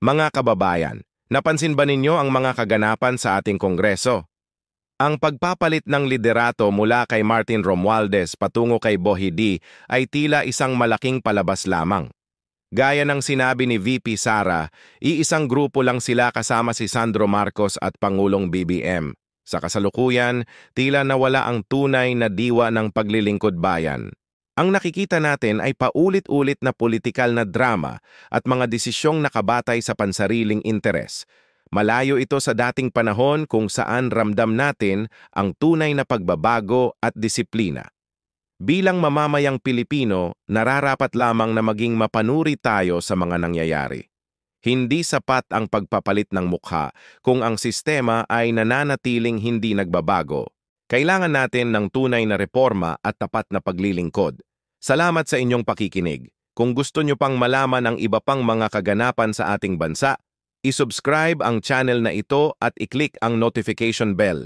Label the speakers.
Speaker 1: Mga kababayan, napansin ba ninyo ang mga kaganapan sa ating Kongreso? Ang pagpapalit ng liderato mula kay Martin Romualdez patungo kay Bohidi ay tila isang malaking palabas lamang. Gaya ng sinabi ni VP Sara, iisang grupo lang sila kasama si Sandro Marcos at Pangulong BBM. Sa kasalukuyan, tila nawala ang tunay na diwa ng paglilingkod bayan. Ang nakikita natin ay paulit-ulit na politikal na drama at mga desisyong nakabatay sa pansariling interes. Malayo ito sa dating panahon kung saan ramdam natin ang tunay na pagbabago at disiplina. Bilang mamamayang Pilipino, nararapat lamang na maging mapanuri tayo sa mga nangyayari. Hindi sapat ang pagpapalit ng mukha kung ang sistema ay nananatiling hindi nagbabago. Kailangan natin ng tunay na reforma at tapat na paglilingkod. Salamat sa inyong pakikinig. Kung gusto nyo pang malaman ang iba pang mga kaganapan sa ating bansa, isubscribe ang channel na ito at i-click ang notification bell